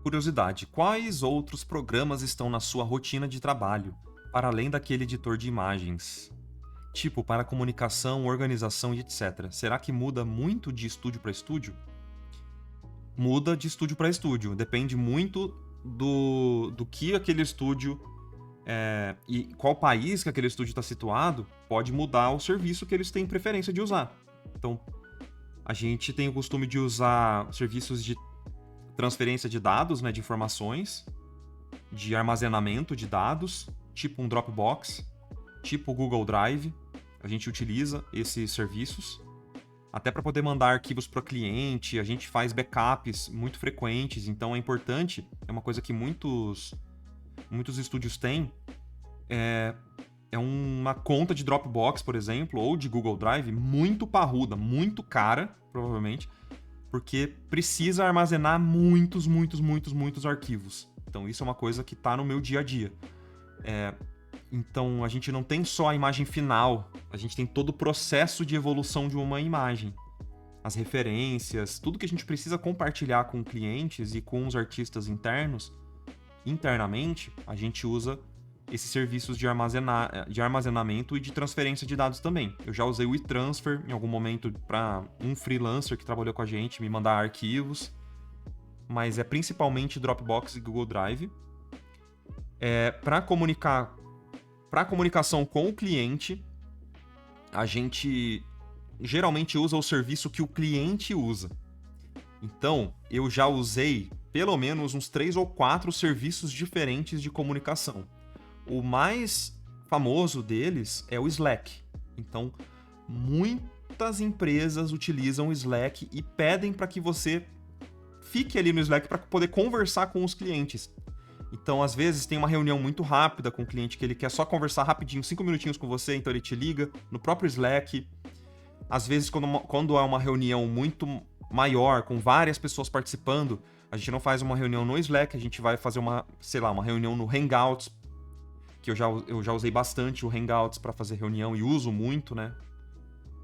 Curiosidade: quais outros programas estão na sua rotina de trabalho, para além daquele editor de imagens? Tipo, para comunicação, organização e etc. Será que muda muito de estúdio para estúdio? Muda de estúdio para estúdio. Depende muito do que aquele estúdio e qual país que aquele estúdio está situado, pode mudar o serviço que eles têm preferência de usar. Então, a gente tem o costume de usar serviços de transferência de dados, né, de informações, de armazenamento de dados, tipo um Dropbox, tipo o Google Drive. A gente utiliza esses serviços até para poder mandar arquivos para o cliente. A gente faz backups muito frequentes, então é importante, é uma coisa que muitos estúdios têm, é uma conta de Dropbox, por exemplo, ou de Google Drive, muito parruda, muito cara, provavelmente, porque precisa armazenar muitos arquivos. Então isso é uma coisa que está no meu dia a dia. Então a gente não tem só a imagem final, a gente tem todo o processo de evolução de uma imagem. As referências, tudo que a gente precisa compartilhar com clientes e com os artistas internamente, a gente usa esses serviços de armazenamento e de transferência de dados também. Eu já usei o e-transfer em algum momento para um freelancer que trabalhou com a gente me mandar arquivos, mas é principalmente Dropbox e Google Drive. Para comunicação com o cliente, a gente geralmente usa o serviço que o cliente usa. Então, eu já usei pelo menos uns 3 ou 4 serviços diferentes de comunicação. O mais famoso deles é o Slack. Então, muitas empresas utilizam o Slack e pedem para que você fique ali no Slack para poder conversar com os clientes. Então, às vezes, tem uma reunião muito rápida com o cliente que ele quer só conversar rapidinho, 5 minutinhos com você, então ele te liga no próprio Slack. Às vezes, quando há uma reunião muito maior, com várias pessoas participando, a gente não faz uma reunião no Slack, a gente vai fazer uma reunião no Hangouts, que eu já usei bastante o Hangouts para fazer reunião e uso muito, né?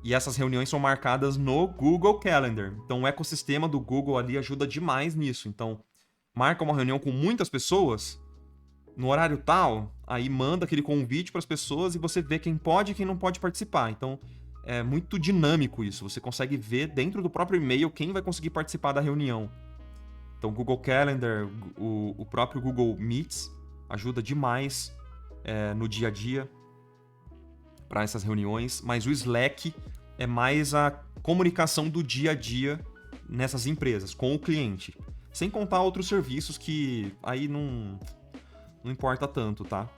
E essas reuniões são marcadas no Google Calendar. Então, o ecossistema do Google ali ajuda demais nisso. Então, marca uma reunião com muitas pessoas, no horário tal, aí manda aquele convite para as pessoas e você vê quem pode e quem não pode participar. Então, é muito dinâmico isso. Você consegue ver dentro do próprio e-mail quem vai conseguir participar da reunião. Então, o Google Calendar, o próprio Google Meets ajuda demais no dia a dia para essas reuniões, mas o Slack é mais a comunicação do dia a dia nessas empresas, com o cliente. Sem contar outros serviços que aí não importa tanto, tá?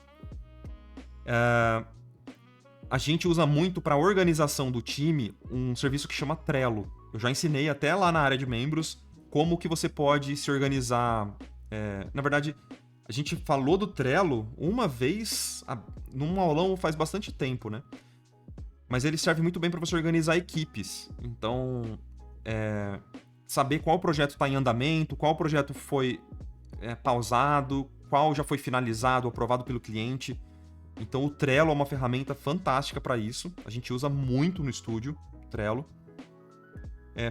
A gente usa muito para organização do time um serviço que chama Trello. Eu já ensinei até lá na área de membros como que você pode se organizar. Na verdade, a gente falou do Trello uma vez, num aulão faz bastante tempo, né? Mas ele serve muito bem para você organizar equipes. Então, saber qual projeto está em andamento, qual projeto foi pausado, qual já foi finalizado, aprovado pelo cliente. Então, o Trello é uma ferramenta fantástica para isso. A gente usa muito no estúdio, Trello.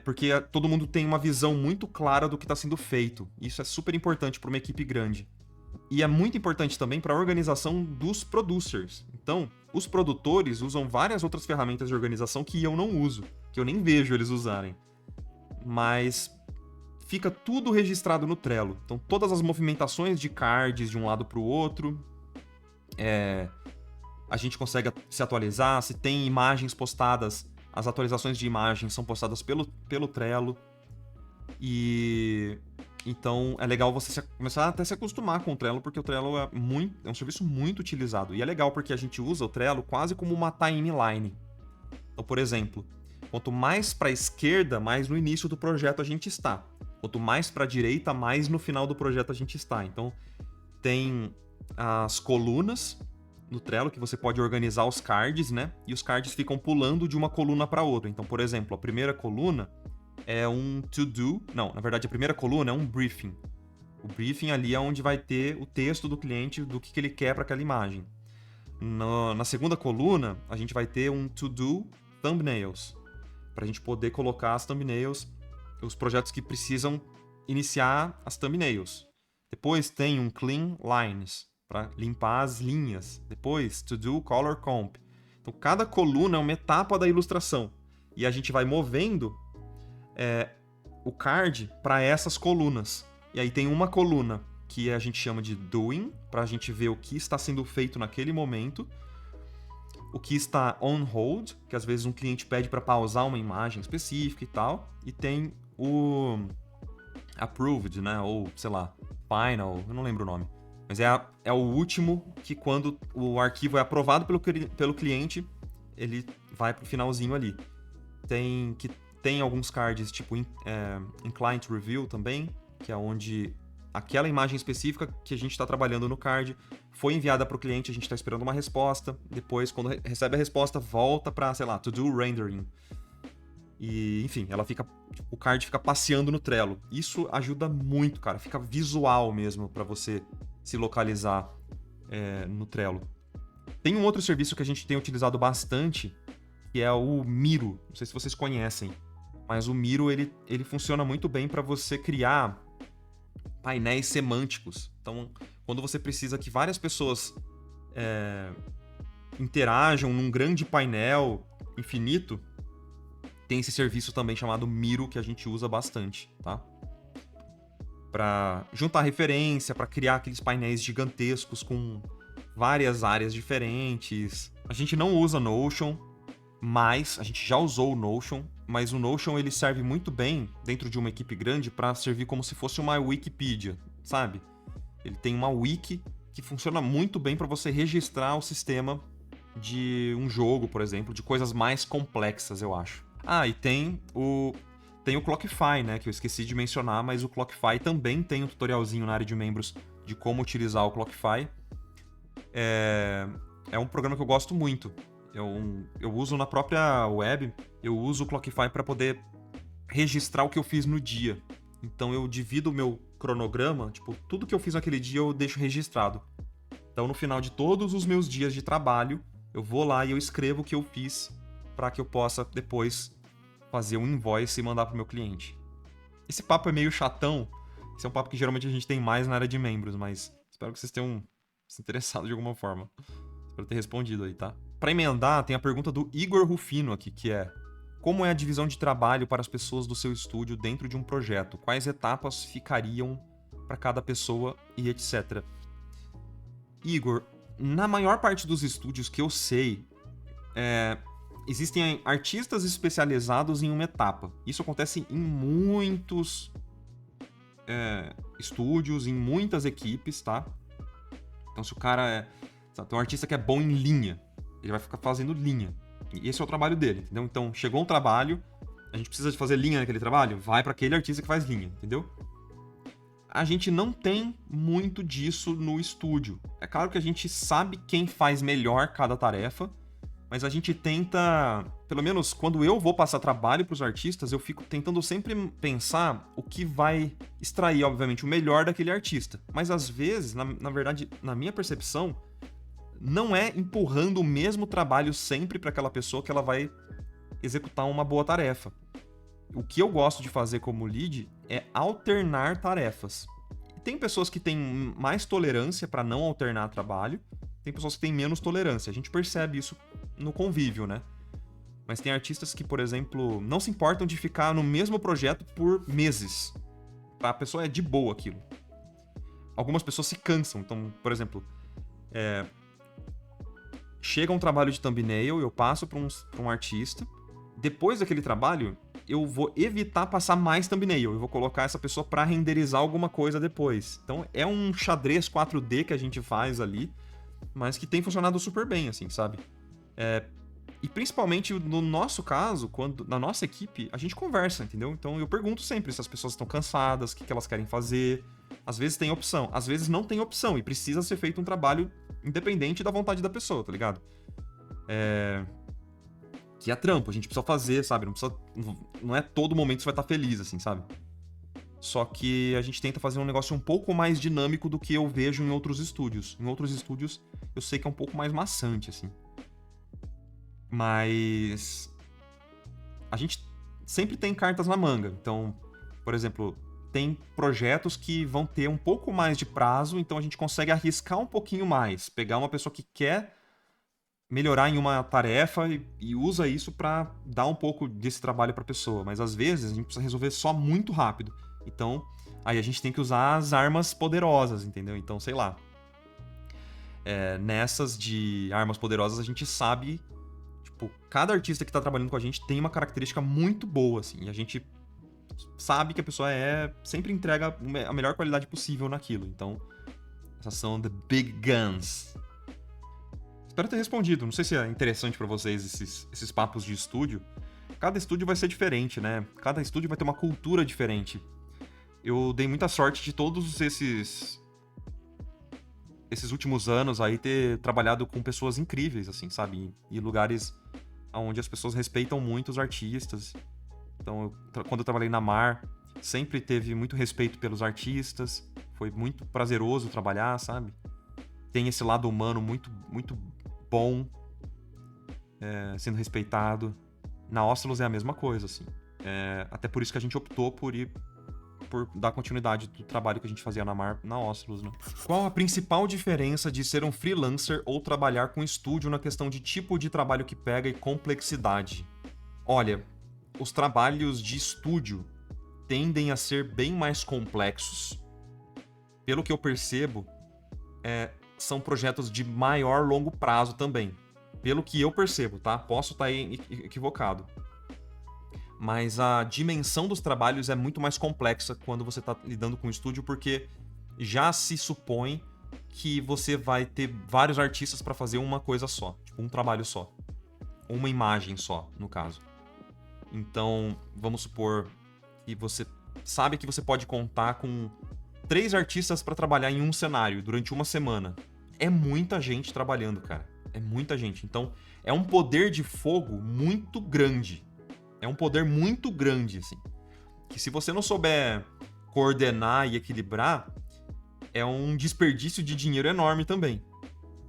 Porque todo mundo tem uma visão muito clara do que está sendo feito. Isso é super importante para uma equipe grande. E é muito importante também para a organização dos producers. Então, os produtores usam várias outras ferramentas de organização que eu não uso, que eu nem vejo eles usarem. Mas fica tudo registrado no Trello. Então, todas as movimentações de cards de um lado para o outro, a gente consegue se atualizar. Se tem imagens postadas, as atualizações de imagens são postadas pelo Trello. E então é legal você começar até a se acostumar com o Trello, porque o Trello é um serviço muito utilizado. E é legal porque a gente usa o Trello quase como uma timeline. Então, por exemplo, quanto mais para a esquerda, mais no início do projeto a gente está. Quanto mais para a direita, mais no final do projeto a gente está. Então, tem as colunas no Trello que você pode organizar os cards, né? E os cards ficam pulando de uma coluna para outra. Então, por exemplo, a primeira coluna é um to-do. Não, na verdade, a primeira coluna é um briefing. O briefing ali é onde vai ter o texto do cliente, do que ele quer para aquela imagem. Na segunda coluna, a gente vai ter um to-do thumbnails, para a gente poder colocar as thumbnails, os projetos que precisam iniciar as thumbnails. Depois tem um Clean Lines, para limpar as linhas. Depois, To Do Color Comp. Então, cada coluna é uma etapa da ilustração. E a gente vai movendo o card para essas colunas. E aí tem uma coluna que a gente chama de Doing, para a gente ver o que está sendo feito naquele momento. O que está on hold, que às vezes um cliente pede para pausar uma imagem específica e tal. E tem o approved, né? Ou, sei lá, final, eu não lembro o nome. Mas é o último que, quando o arquivo é aprovado pelo cliente, ele vai pro finalzinho ali. Tem alguns cards tipo in Client Review também, que é onde aquela imagem específica que a gente está trabalhando no card foi enviada para o cliente, a gente está esperando uma resposta. Depois, quando recebe a resposta, volta para, sei lá, To Do Rendering. E, enfim, o card fica passeando no Trello. Isso ajuda muito, cara. Fica visual mesmo para você se localizar no Trello. Tem um outro serviço que a gente tem utilizado bastante, que é o Miro. Não sei se vocês conhecem, mas o Miro ele funciona muito bem para você criar painéis semânticos. Então, quando você precisa que várias pessoas interajam num grande painel infinito, tem esse serviço também chamado Miro, que a gente usa bastante, tá? Para juntar referência, para criar aqueles painéis gigantescos com várias áreas diferentes. A gente não usa Notion, mas a gente já usou o Notion, mas o Notion ele serve muito bem dentro de uma equipe grande para servir como se fosse uma Wikipedia, sabe? Ele tem uma wiki que funciona muito bem para você registrar o sistema de um jogo, por exemplo, de coisas mais complexas, eu acho. Ah, e tem o Clockify, né, que eu esqueci de mencionar, mas o Clockify também tem um tutorialzinho na área de membros de como utilizar o Clockify. É um programa que eu gosto muito. Eu uso na própria web, eu uso o Clockify para poder registrar o que eu fiz no dia. Então eu divido o meu cronograma, tipo, tudo que eu fiz naquele dia eu deixo registrado. Então no final de todos os meus dias de trabalho, eu vou lá e eu escrevo o que eu fiz para que eu possa depois fazer um invoice e mandar pro meu cliente. Esse papo é meio chatão, esse é um papo que geralmente a gente tem mais na área de membros, mas espero que vocês tenham se interessado de alguma forma. Espero ter respondido aí, tá? Para emendar, tem a pergunta do Igor Rufino aqui, que é: como é a divisão de trabalho para as pessoas do seu estúdio dentro de um projeto? Quais etapas ficariam para cada pessoa e etc. Igor, na maior parte dos estúdios que eu sei, existem artistas especializados em uma etapa. Isso acontece em muitos estúdios, em muitas equipes, tá? Então, se o cara tem um artista que é bom em linha, ele vai ficar fazendo linha. E esse é o trabalho dele, entendeu? Então, chegou um trabalho, a gente precisa de fazer linha naquele trabalho, vai para aquele artista que faz linha, entendeu? A gente não tem muito disso no estúdio. É claro que a gente sabe quem faz melhor cada tarefa, mas a gente tenta, pelo menos quando eu vou passar trabalho para os artistas, eu fico tentando sempre pensar o que vai extrair, obviamente, o melhor daquele artista. Mas às vezes, na verdade, na minha percepção, não é empurrando o mesmo trabalho sempre para aquela pessoa que ela vai executar uma boa tarefa. O que eu gosto de fazer como lead é alternar tarefas. Tem pessoas que têm mais tolerância para não alternar trabalho, tem pessoas que têm menos tolerância. A gente percebe isso no convívio, né? Mas tem artistas que, por exemplo, não se importam de ficar no mesmo projeto por meses. A pessoa é de boa aquilo. Algumas pessoas se cansam. Então, por exemplo, chega um trabalho de thumbnail, eu passo para um artista. Depois daquele trabalho, eu vou evitar passar mais thumbnail. Eu vou colocar essa pessoa para renderizar alguma coisa depois. Então, é um xadrez 4D que a gente faz ali, mas que tem funcionado super bem, assim, sabe? E principalmente no nosso caso, na nossa equipe, a gente conversa, entendeu? Então eu pergunto sempre se as pessoas estão cansadas, o que elas querem fazer. Às vezes tem opção, às vezes não tem opção e precisa ser feito um trabalho independente da vontade da pessoa, tá ligado? Que é trampo, a gente precisa fazer, sabe? Não é todo momento que você vai estar feliz, assim, sabe? Só que a gente tenta fazer um negócio um pouco mais dinâmico do que eu vejo em outros estúdios. Em outros estúdios, eu sei que é um pouco mais maçante, assim. Mas a gente sempre tem cartas na manga. Então, por exemplo, tem projetos que vão ter um pouco mais de prazo, então a gente consegue arriscar um pouquinho mais. Pegar uma pessoa que quer melhorar em uma tarefa e usa isso para dar um pouco desse trabalho para a pessoa. Mas às vezes a gente precisa resolver só muito rápido. Então, aí a gente tem que usar as armas poderosas, entendeu? Então, sei lá. Nessas de armas poderosas, a gente sabe... Tipo, cada artista que tá trabalhando com a gente tem uma característica muito boa, assim. E a gente sabe que a pessoa sempre entrega a melhor qualidade possível naquilo. Então, essas são the big guns. Espero ter respondido. Não sei se é interessante pra vocês esses papos de estúdio. Cada estúdio vai ser diferente, né? Cada estúdio vai ter uma cultura diferente. Eu dei muita sorte de todos esses últimos anos aí ter trabalhado com pessoas incríveis, assim, sabe? E lugares onde as pessoas respeitam muito os artistas. Então, quando eu trabalhei na Mar, sempre teve muito respeito pelos artistas. Foi muito prazeroso trabalhar, sabe? Tem esse lado humano muito, muito bom, sendo respeitado. Na Ocelos é a mesma coisa, assim. Até por isso que a gente optou por dar continuidade do trabalho que a gente fazia na Mar, na Ocelos, né? Qual a principal diferença de ser um freelancer ou trabalhar com estúdio na questão de tipo de trabalho que pega e complexidade? Olha, os trabalhos de estúdio tendem a ser bem mais complexos. Pelo que eu percebo, são projetos de maior longo prazo também. Pelo que eu percebo, tá? Posso estar equivocado. Mas a dimensão dos trabalhos é muito mais complexa quando você está lidando com o estúdio, porque já se supõe que você vai ter vários artistas para fazer uma coisa só. Tipo, um trabalho só. Uma imagem só, no caso. Então, vamos supor que você sabe que você pode contar com 3 artistas para trabalhar em um cenário durante uma semana. É muita gente trabalhando, cara. É muita gente. Então, é um poder de fogo muito grande. É um poder muito grande, assim. Que se você não souber coordenar e equilibrar, é um desperdício de dinheiro enorme também.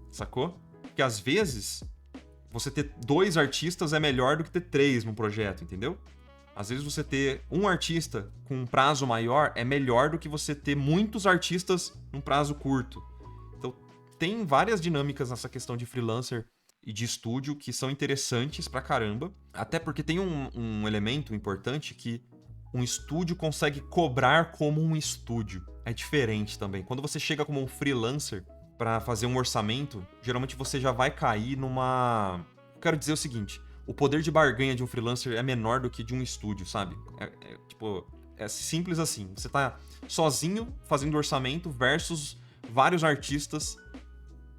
Sacou? Porque às vezes, você ter 2 artistas é melhor do que ter 3 num projeto, entendeu? Às vezes você ter um artista com um prazo maior é melhor do que você ter muitos artistas num prazo curto. Então, tem várias dinâmicas nessa questão de freelancer e de estúdio que são interessantes pra caramba. Até porque tem um elemento importante que um estúdio consegue cobrar como um estúdio. É diferente também. Quando você chega como um freelancer pra fazer um orçamento, geralmente você já vai cair numa... Eu quero dizer o seguinte, o poder de barganha de um freelancer é menor do que de um estúdio, sabe? É simples assim. Você tá sozinho fazendo orçamento versus vários artistas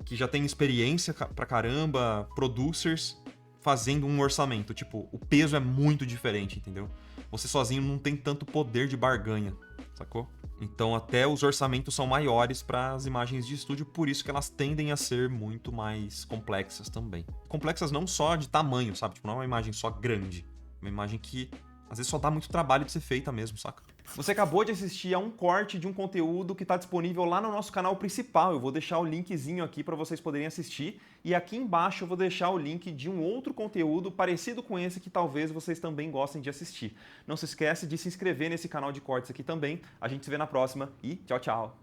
que já tem experiência pra caramba, producers, fazendo um orçamento. Tipo, o peso é muito diferente, entendeu? Você sozinho não tem tanto poder de barganha, sacou? Então até os orçamentos são maiores para as imagens de estúdio, por isso que elas tendem a ser muito mais complexas também. Complexas não só de tamanho, sabe? Tipo, não é uma imagem só grande. Uma imagem que às vezes só dá muito trabalho de ser feita mesmo, saca? Você acabou de assistir a um corte de um conteúdo que está disponível lá no nosso canal principal. Eu vou deixar o linkzinho aqui para vocês poderem assistir. E aqui embaixo eu vou deixar o link de um outro conteúdo parecido com esse que talvez vocês também gostem de assistir. Não se esquece de se inscrever nesse canal de cortes aqui também. A gente se vê na próxima e tchau, tchau!